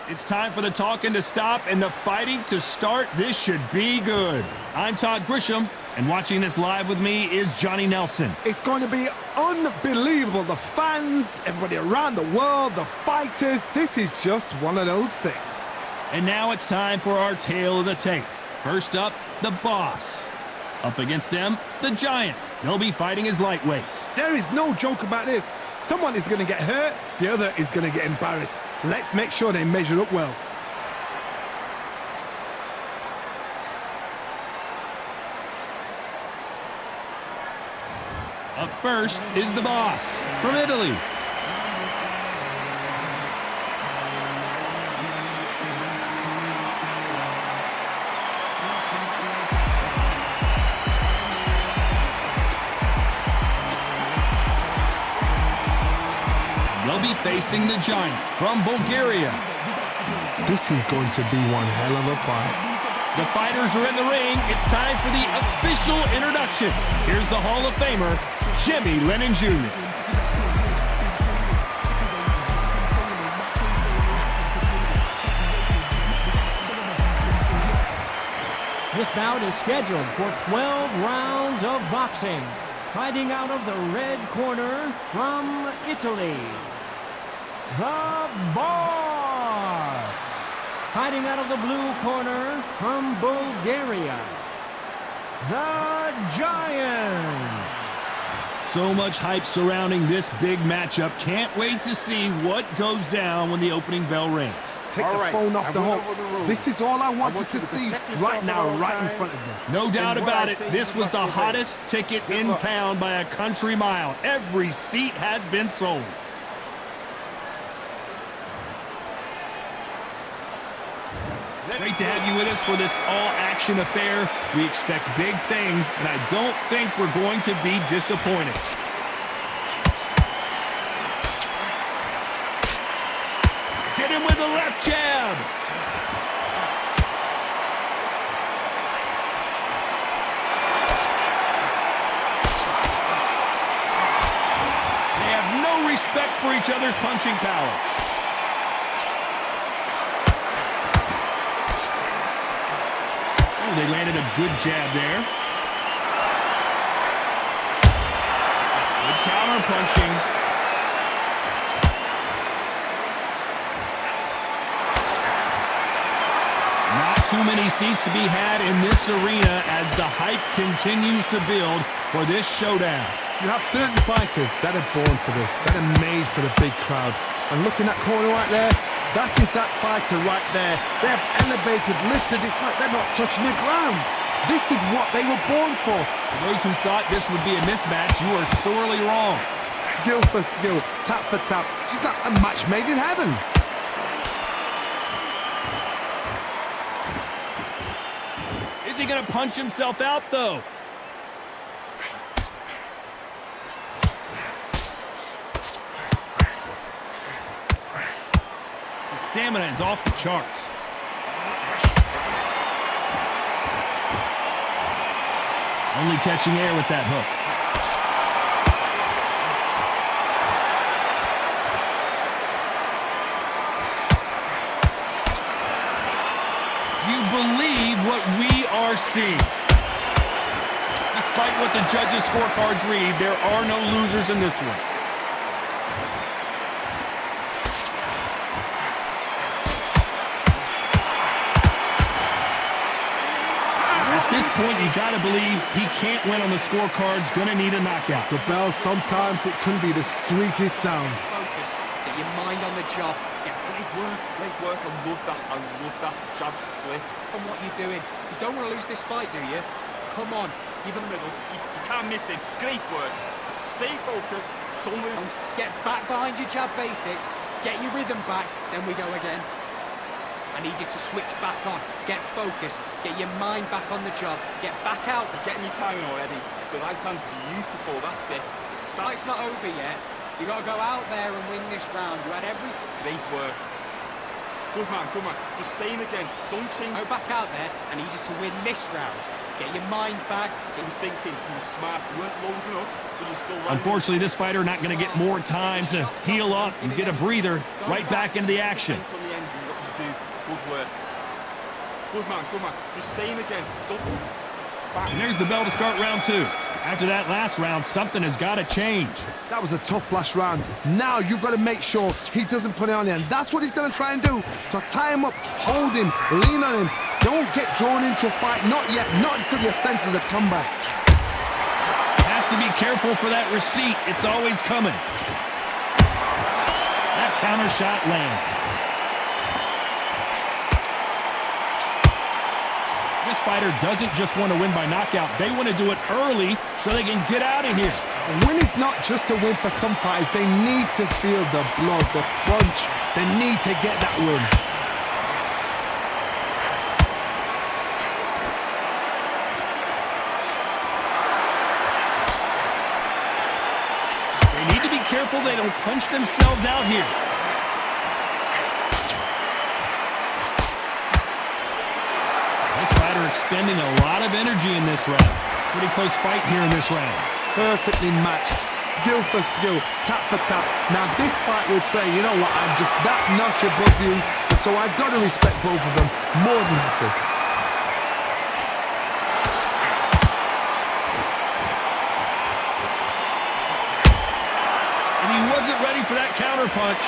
It's time for the talking to stop and the fighting to start. This should be good. I'm Todd Grisham, and watching this live with me is Johnny Nelson. It's going to be unbelievable. The fans, everybody around the world, the fighters. This is just one of those things. And now it's time for our tale of the tape. First up, the Boss. Up against them, the Giant. They'll be fighting as lightweights. There is no joke about this. Someone is going to get hurt, the other is going to get embarrassed. Let's make sure they measure up well. Up first is the Boss from Italy. They'll be facing the Giant from Bulgaria. This is going to be one hell of a fight. The fighters are in the ring. It's time for the official introductions. Here's the Hall of Famer, Jimmy Lennon Jr. This bout is scheduled for 12 rounds of boxing. Fighting out of the red corner from Italy, the Boss. Fighting out of the blue corner from Bulgaria, the Giant. So much hype surrounding this big matchup. Can't wait to see what goes down when the opening bell rings. Take the phone off the hook. This is all I wanted to see right now, right in front of me. No doubt about it, this was the hottest ticket in town by a country mile. Every seat has been sold. Great to have you with us for this all-action affair. We expect big things, and I don't think we're going to be disappointed. Hit him with a left jab. They have no respect for each other's punching power. They landed a good jab there. Good counter punching. Not too many seats to be had in this arena as the hype continues to build for this showdown. You have certain fighters that are born for this, that are made for the big crowd. And looking at corner right there, that is that fighter right there. They have elevated, lifted. It's like they're not touching the ground. This is what they were born for. For those who thought this would be a mismatch, you are sorely wrong. Skill for skill, tap for tap. Just like a match made in heaven. Is he going to punch himself out, though? Stamina is off the charts. Only catching air with that hook. Do you believe what we are seeing? Despite what the judges' scorecards read, there are no losers in this one. At this point, you gotta believe he can't win on the scorecards, gonna need a knockout. The bell, sometimes it can be the sweetest sound. Focus, get your mind on the job. Yeah, great work, I love that jab slip. And what you're doing, you don't want to lose this fight, do you? Come on, you're in the middle, you can't miss it. Great work, stay focused, don't move. Get back behind your jab basics, get your rhythm back, then we go again. I need you to switch back on. Get focused. Get your mind back on the job. Get back out. You're getting your timing already. The right hand's beautiful. That's it. It's not over yet. You got to go out there and win this round. You had every... Great work. Good man. Just saying again. Don't change. Go back out there. I need you to win this round. Get your mind back. Get your thinking. You were smart. You weren't loading up, but you're still... Unfortunately, this fighter not going to get more time to heal up and get a breather right back into the action. From the end, do. Good work. Good man, good man. Just same again. Don't... And there's the bell to start round 2. After that last round, something has got to change. That was a tough last round. Now you've got to make sure he doesn't put it on you, and that's what he's going to try and do. So tie him up, hold him, lean on him. Don't get drawn into a fight. Not yet. Not until your senses have come back. Has to be careful for that receipt. It's always coming. That counter shot lands. This fighter doesn't just want to win by knockout. They want to do it early so they can get out of here. A win is not just a win for some fighters. They need to feel the blood, the crunch. They need to get that win. They need to be careful they don't punch themselves out here. This fighter expending a lot of energy in this round. Pretty close fight here in this round. Perfectly matched, skill for skill, tap for tap. Now this fight will say, you know what, I'm just that notch above you, so I've got to respect both of them more than happy. And he wasn't ready for that counter punch.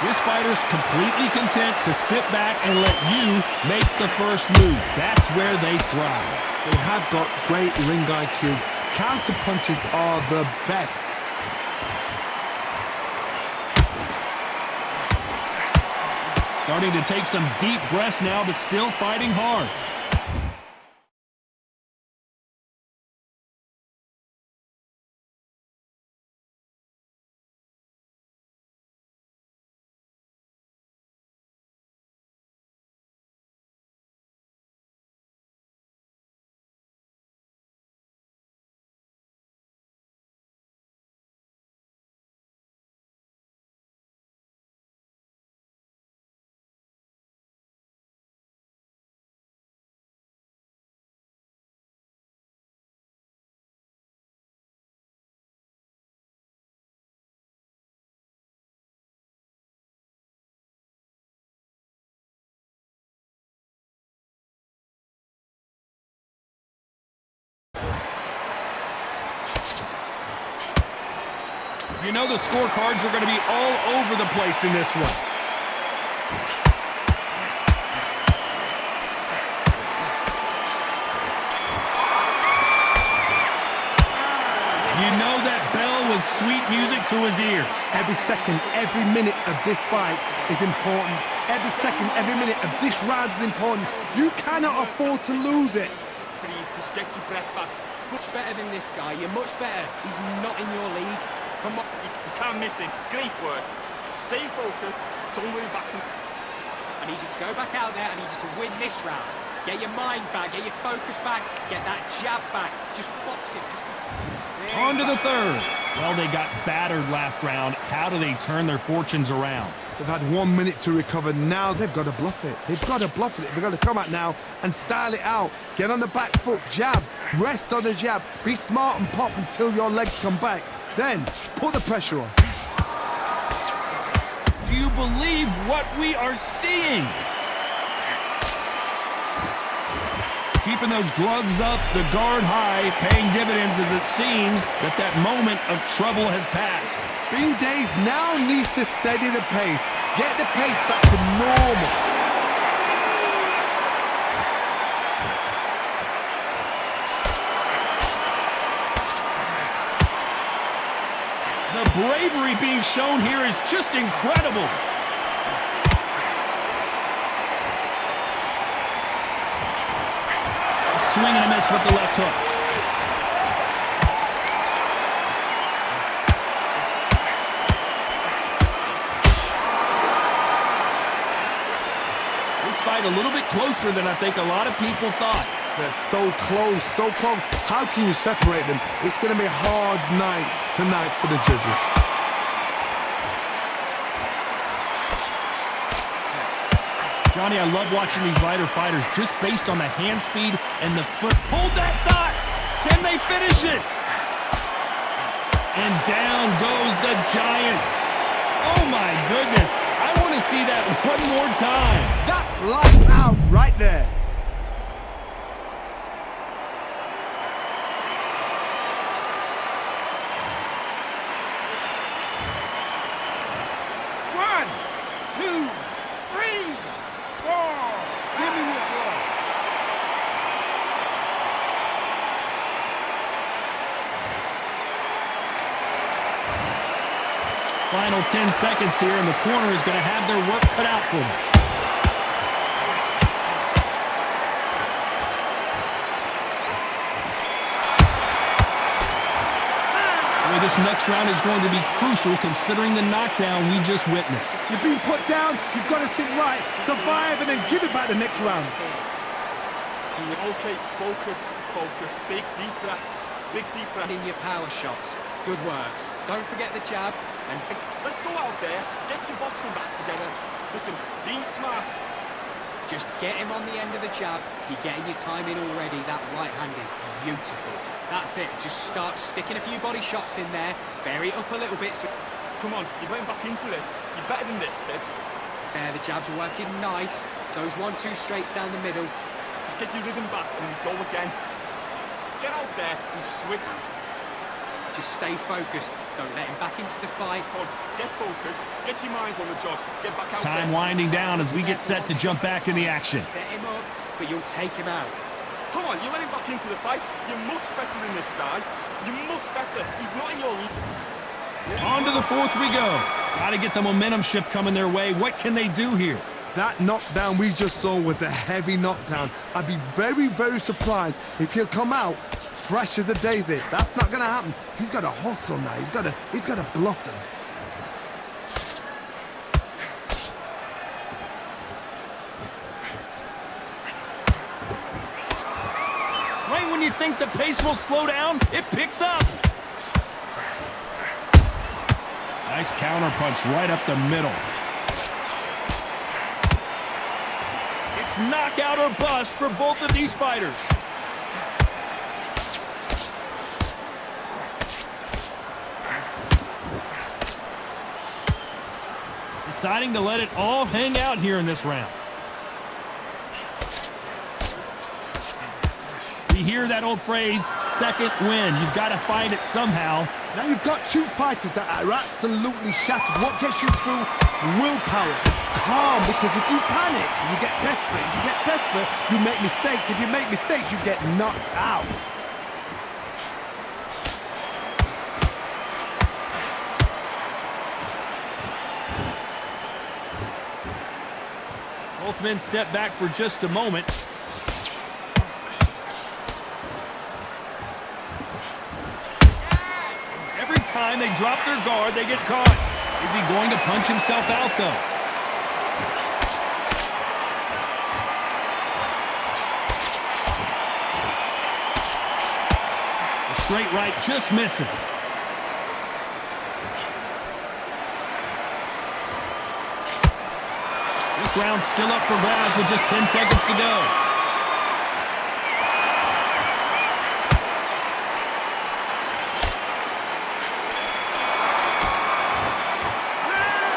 This fighter's completely content to sit back and let you make the first move. That's where they thrive. They have got great ring IQ. Counter punches are the best. Starting to take some deep breaths now, but still fighting hard. You know the scorecards are going to be all over the place in this one. You know that bell was sweet music to his ears. Every second, every minute of this fight is important. Every second, every minute of this round is important. You cannot afford to lose it. Just get your breath back. Much better than this guy. You're much better. He's not in your league. Come on. You can't miss him. Great work. Stay focused. Don't worry back. I need you to go back out there. I need you to win this round. Get your mind back. Get your focus back. Get that jab back. Just box him. On to the third. Well, they got battered last round. How do they turn their fortunes around? They've had 1 minute to recover. Now they've got to bluff it. They've got to bluff it. They've got to come out now and style it out. Get on the back foot, jab, rest on the jab. Be smart and pop until your legs come back. Then put the pressure on. Do you believe what we are seeing? Keeping those gloves up, the guard high, paying dividends as it seems that moment of trouble has passed. Bean Days now needs to steady the pace. Get the pace back to normal. The bravery being shown here is just incredible. Swing and a miss with the left hook. This fight a little bit closer than I think a lot of people thought. They're so close, so close. How can you separate them? It's going to be a hard night tonight for the judges. Johnny, I love watching these lighter fighters just based on the hand speed and the foot. Hold that thought! Can they finish it? And down goes the Giant. Oh my goodness. of time. That's lights out right there. One, two, three, four. Give me your ball. Final 10 seconds here, and the corner is going to have their work cut out for them. Boy, this next round is going to be crucial considering the knockdown we just witnessed. You've been put down, you've got to think right, survive, and then give it back the next round. Okay, focus, focus. Big deep breaths. Big deep breaths. In your power shots. Good work. Don't forget the jab. And let's go out there, get your boxing back together. Listen, be smart. Just get him on the end of the jab. You're getting your time in already. That right hand is beautiful. That's it. Just start sticking a few body shots in there. Vary it up a little bit. So Come on, you're getting back into this. You're better than this, kid. the jabs are working nice. Those 1-2 straights down the middle. Just get your rhythm back and then go again. Get out there and switch. Just stay focused. Don't let him back into the fight. Come on, get focused. Get your minds on the job. Get back out Time there. winding down as we get set to jump back in the action. Set him up, but you'll take him out. Come on, you're letting back into the fight. You're much better than this guy. You're much better. He's not in your league. On to the fourth we go. Got to get the momentum shift coming their way. What can they do here? That knockdown we just saw was a heavy knockdown. I'd be very, very surprised if he'll come out fresh as a daisy. That's not gonna happen. He's got to hustle now. He's got to bluff them. Right when you think the pace will slow down, it picks up. Nice counter punch right up the middle. It's knockout or bust for both of these fighters. Deciding to let it all hang out here in this round. We hear that old phrase, second win. You've got to find it somehow. Now you've got two fighters that are absolutely shattered. What gets you through? Willpower. Calm, because if you panic, you get desperate. If you get desperate, you make mistakes. If you make mistakes, you get knocked out. Both men step back for just a moment. Every time they drop their guard, they get caught. Is he going to punch himself out, though? The straight right just misses. This round's still up for grabs with just 10 seconds to go.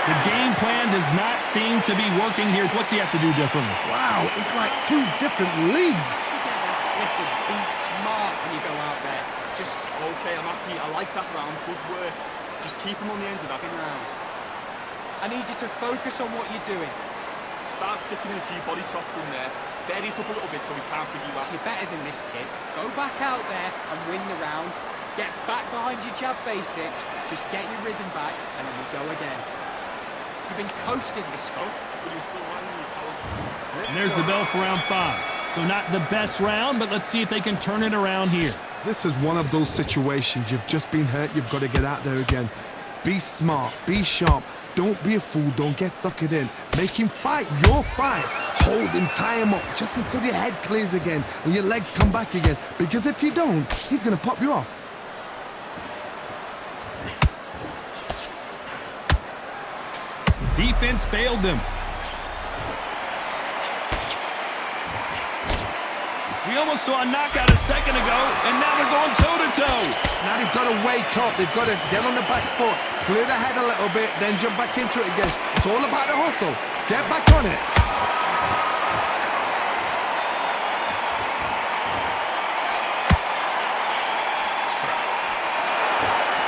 The game plan does not seem to be working here. What's he have to do differently? Wow, it's like two different leagues. Listen, be smart when you go out there. Just, okay, I'm happy. I like that round. Good work. Just keep him on the end of that Round. I need you to focus on what you're doing. Start sticking in a few body shots in there. Bury it up a little bit so we can't figure you out. You're better than this, kid. Go back out there and win the round. Get back behind your jab basics. Just get your rhythm back, and then we go again. You've been coasting this far. But you're still running your powers. And there's the bell for round 5. So not the best round, but let's see if they can turn it around here. This is one of those situations. You've just been hurt. You've got to get out there again. Be smart. Be sharp. Don't be a fool. Don't get suckered in. Make him fight your fight. Hold him, tie him up, just until your head clears again and your legs come back again. Because if you don't, he's going to pop you off. Defense failed them. We almost saw a knockout a second ago, and now they're going toe-to-toe. Now they've got to wake up. They've got to get on the back foot, clear the head a little bit, then jump back into it again. It's all about the hustle. Get back on it.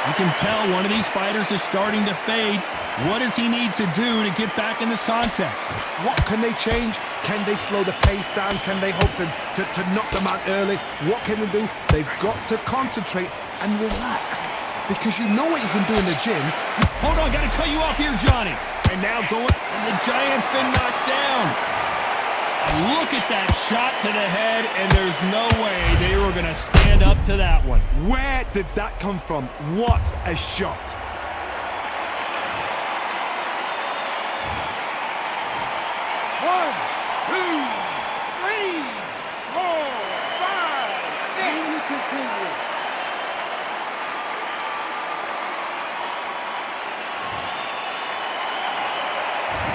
You can tell one of these fighters is starting to fade. What does he need to do to get back in this contest? What can they change? Can they slow the pace down? Can they hope to knock them out early? What can they do? They've got to concentrate and relax. Because you know what you can do in the gym. Hold on, gotta cut you off here, Johnny. And now and the Giant's been knocked down. And look at that shot to the head, and there's no way they were gonna stand up to that one. Where did that come from? What a shot. One, two, three, four, five, six. And you continue.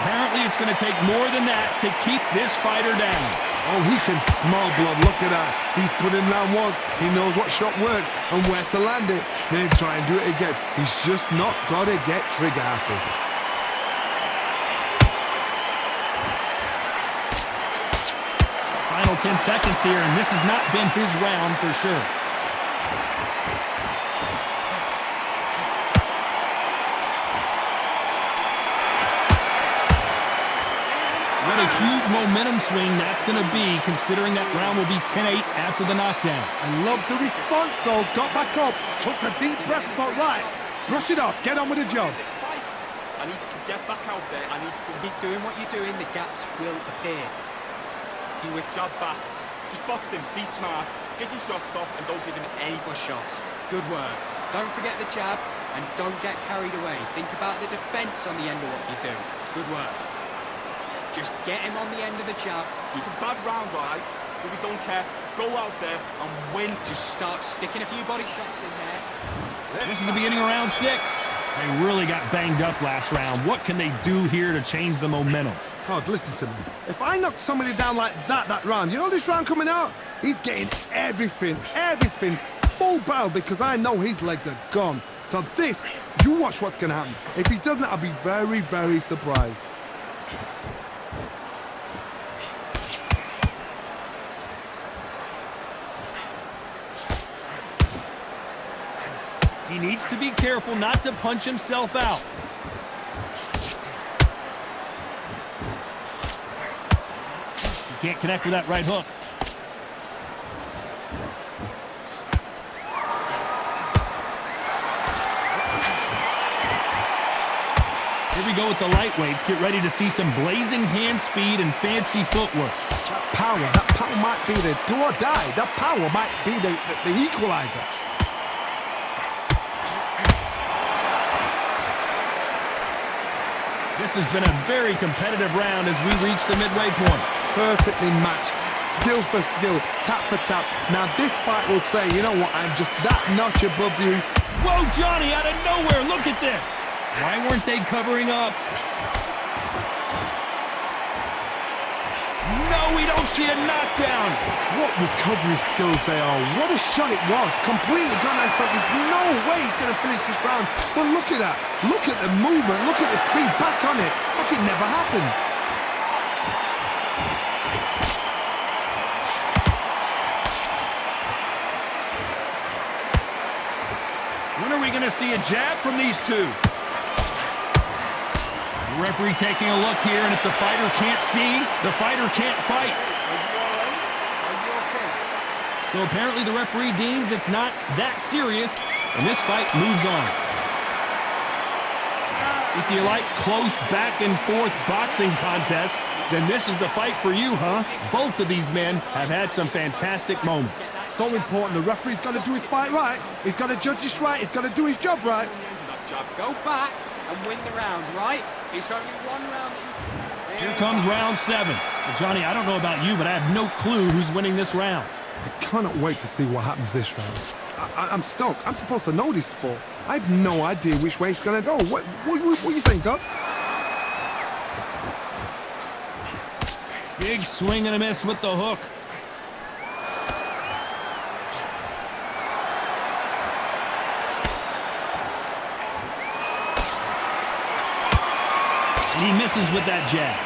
Apparently, it's gonna take more than that to keep this fighter down. Oh, he can smell blood. Look at that. He's put in round once. He knows what shot works and where to land it. Then try and do it again. He's just not got to get trigger happy. Final 10 seconds here, and this has not been his round for sure. What a huge momentum swing that's going to be, considering that round will be 10-8 after the knockdown. I love the response, though. Got back up, took a deep breath and thought, right, brush it off, get on with the job. This fight, I need you to get back out there. I need you to Keep doing what you're doing, the gaps will appear. you with jab back. Just box him, be smart, get your shots off, and don't give him any Push shots. Good work. Don't forget the jab, and don't get carried away. Think about the defense on the end of what you do. Good work. Just get him on the end of the jab. It's a bad round, right? But we don't care. Go out there and win. Just start sticking a few body shots in there. This is the beginning of round 6. They really got banged up last round. What can they do here to change the momentum? Todd, listen to me. If I knock somebody down like that round, you know this round coming out? He's getting everything, full barrel because I know his legs are gone. So this, you watch what's going to happen. If he doesn't, I'll be very, very surprised. He needs to be careful not to punch himself out. He can't connect with that right hook. Here we go with the lightweights. Get ready to see some blazing hand speed and fancy footwork. That power might be the do or die. That power might be the equalizer. This has been a very competitive round as we reach the midway point. Perfectly matched, skill for skill, tap for tap. Now this fight will say, you know what, I'm just that notch above you. Whoa, Johnny, out of nowhere, look at this. Why weren't they covering up? No, we don't see a knockdown. What recovery skills they are. What a shot it was. Completely gone. I thought there's no way he's going to finish this round. But look at that. Look at the movement. Look at the speed. Back on it. Like it never happened. When are we going to see a jab from these two? The referee taking a look here, and if the fighter can't see, the fighter can't fight. So apparently the referee deems it's not that serious, and this fight moves on. If you like close back and forth boxing contests, then this is the fight for you, huh? Both of these men have had some fantastic moments. So important. The referee's got to do his fight right. He's got to judge this right. He's got to do his job right. Go back and win the round, right? It's only one round. Here comes round 7. Well, Johnny, I don't know about you, but I have no clue who's winning this round. I cannot wait to see what happens this round. I'm stoked. I'm supposed to know this sport. I have no idea which way it's going to go. What are you saying, Doug? Big swing and a miss with the hook. And he misses with that jab.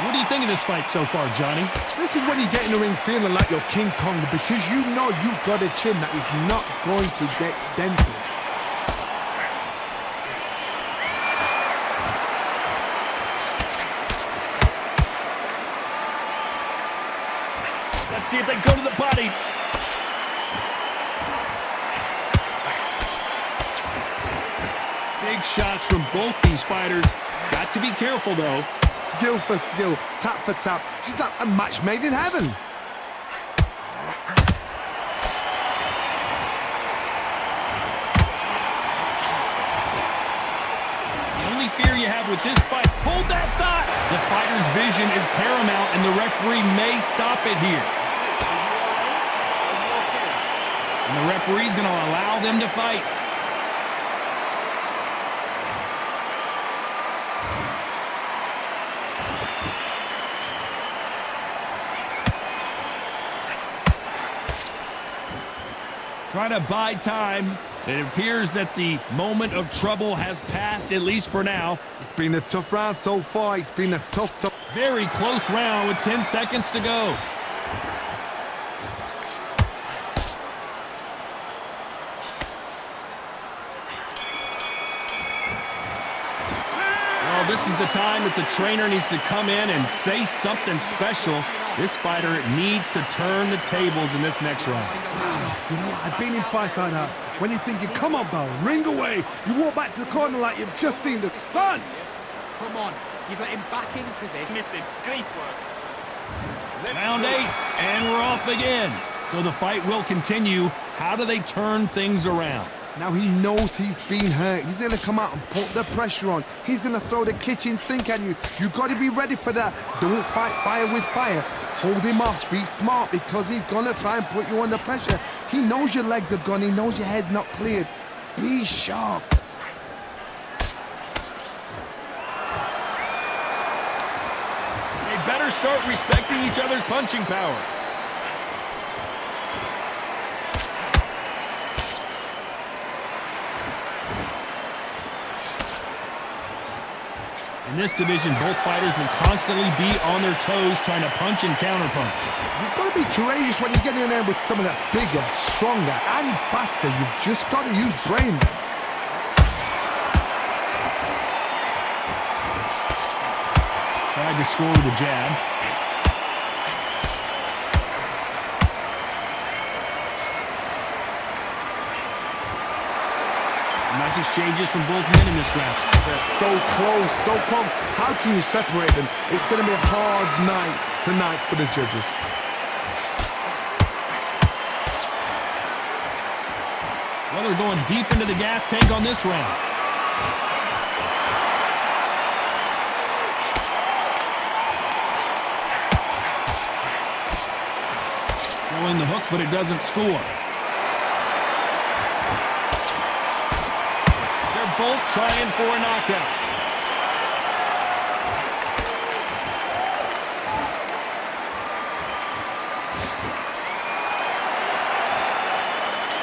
What do you think of this fight so far, Johnny? This is when you get in the ring feeling like you're King Kong because you know you've got a chin that is not going to get dented. Let's see if they go to the body. Big shots from both these fighters. Got to be careful, though. Skill for skill, tap for tap. She's like a match made in heaven. The only fear you have with this fight, hold that thought! The fighter's vision is paramount, and the referee may stop it here. And the referee's going to allow them to fight. Trying to buy time. It appears that the moment of trouble has passed, at least for now. It's been a tough round so far. It's been a tough. Very close round with 10 seconds to go. Well, this is the time that the trainer needs to come in and say something special. This fighter needs to turn the tables in this next round. You know, I've been in fights like that. When you're thinking, come on, Bell, ring away. You walk back to the corner like you've just seen the sun. Come on, you've let him back into this. Missing. Great work. Round 8, and we're off again. So the fight will continue. How do they turn things around? Now he knows he's been hurt. He's going to come out and put the pressure on. He's going to throw the kitchen sink at you. You've got to be ready for that. Don't fight fire with fire. Hold him off. Be smart because he's going to try and put you under pressure. He knows your legs are gone. He knows your head's not cleared. Be sharp. They better start respecting each other's punching power. In this division, both fighters will constantly be on their toes trying to punch and counterpunch. You've got to be courageous when you get in there with someone that's bigger, stronger, and faster. You've just got to use brain. Tried to score with a jab. Nice exchanges from both men in this round. They're so close, so close. How can you separate them? It's going to be a hard night tonight for the judges. Well, they're going deep into the gas tank on this round. Throwing the hook, but it doesn't score. Both trying for a knockout.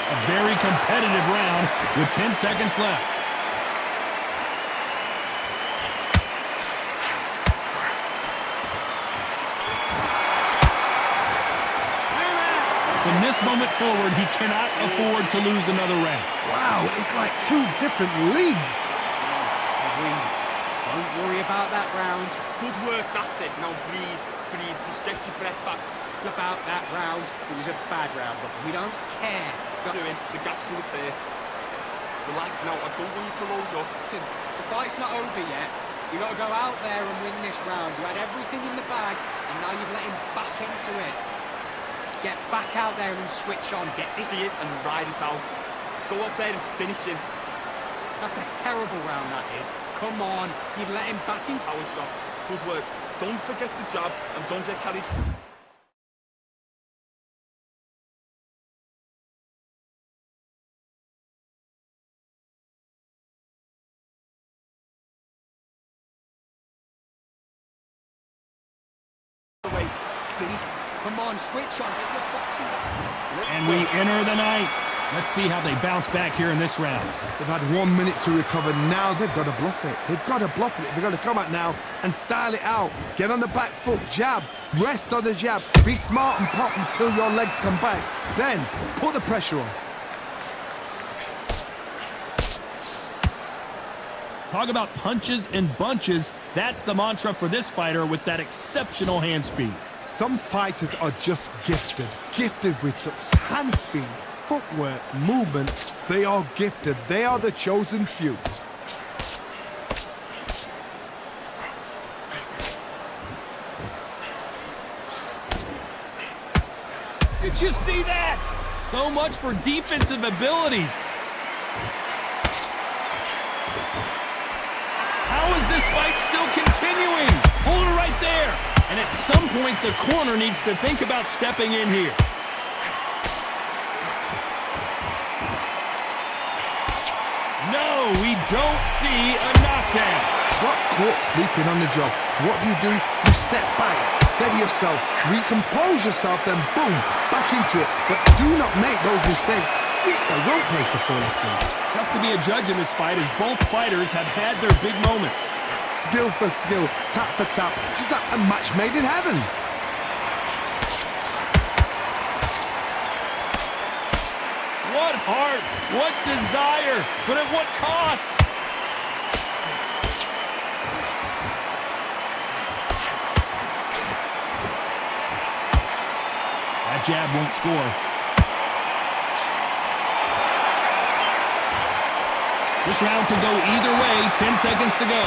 A very competitive round with 10 seconds left. From this moment forward, he cannot afford to lose another round. Wow, it's like two different leagues. Don't worry about that round. Good work, that's it. Now breathe, breathe. Just get your breath back. About that round, it was a bad round, but we don't care. Doing the gap full up there. Relax now. I don't want you to load up. The fight's not over yet. You got to go out there and win this round. You had everything in the bag, and now you've let him back into it. Get back out there and switch on. Get this. See it and ride it out. Go up there and finish him. That's a terrible round, that is. Come on, you've let him back into our shots. Good work. Don't forget the jab and don't get carried. Come on, switch on. Get your boxing back. And we enter the ninth. Let's see how they bounce back here in this round. They've had 1 minute to recover. Now they've got to bluff it. They've got to bluff it. They've got to come out now and style it out. Get on the back foot, jab, rest on the jab. Be smart and pop until your legs come back. Then put the pressure on. Talk about punches and bunches. That's the mantra for this fighter with that exceptional hand speed. Some fighters are just gifted with such hand speed, footwork, movement. They are gifted. They are the chosen few. Did you see that? So much for defensive abilities. How is this fight still continuing? Hold it right there. And at some point, the corner needs to think about stepping in here. No, we don't see a knockdown. Got caught sleeping on the job. What do? You step back, steady yourself, recompose yourself, then boom, back into it. But do not make those mistakes. This is the wrong place to fall asleep. Tough to be a judge in this fight as both fighters have had their big moments. Skill for skill, tap for tap, just like a match made in heaven. What heart, what desire, but at what cost? That jab won't score. This round could go either way, 10 seconds to go.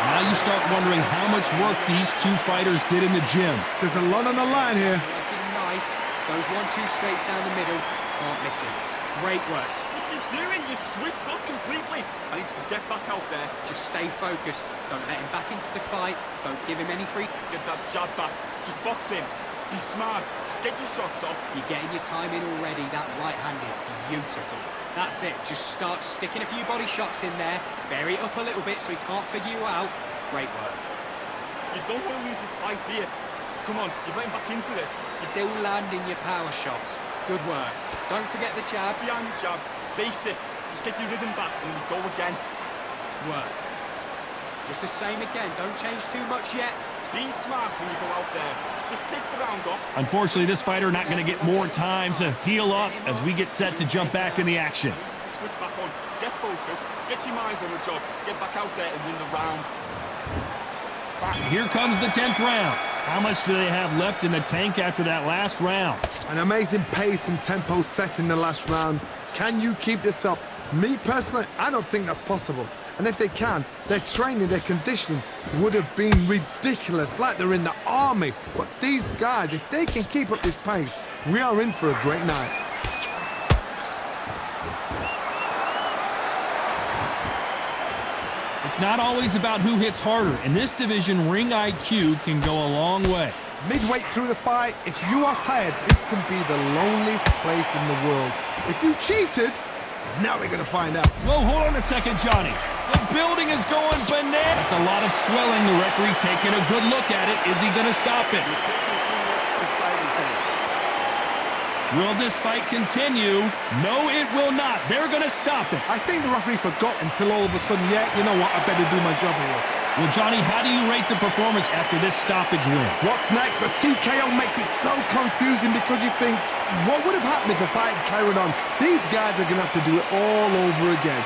Now you start wondering how much work these two fighters did in the gym. There's a lot on the line here. Looking nice. Those 1-2 straights down the middle. Can't miss it. Great work. What's he doing? You switched off completely. I need to get back out there. Just stay focused. Don't let him back into the fight. Don't give him any free. Get that jab back. Just box him. Be smart. Just get your shots off. You're getting your time in already. That right hand is beautiful. That's it. Just start sticking a few body shots in there. Vary it up a little bit so he can't figure you out. Great work. You don't want to lose this fight, do you? Come on, you're getting back into this. You're still landing your power shots. Good work. Don't forget the jab. Behind the jab. Basics. Just get your rhythm back and we go again. Work. Just the same again. Don't change too much yet. Be smart when you go out there. Just take the round off. Unfortunately, this fighter not going to get more time to heal up as we get set to jump back in the action. You need to switch back on. Get focused. Get your minds on the job. Get back out there and win the round. Here comes the 10th round. How much do they have left in the tank after that last round? An amazing pace and tempo set in the last round. Can you keep this up? Me personally, I don't think that's possible. And if they can, their training, their conditioning would have been ridiculous, like they're in the army. But these guys, if they can keep up this pace, we are in for a great night. It's not always about who hits harder. In this division, ring IQ can go a long way. Midway through the fight, if you are tired, this can be the loneliest place in the world. If you cheated, now we're going to find out. Whoa, hold on a second, Johnny. The building is going bananas. That's a lot of swelling. The referee taking a good look at it. Is he going to stop it? Will this fight continue? No, it will not. They're going to stop it. I think the referee forgot until all of a sudden, yeah, you know what, I better do my job here. Well, Johnny, how do you rate the performance after this stoppage win? What's next? A TKO makes it so confusing because you think, what would have happened if the fight carried on? These guys are going to have to do it all over again.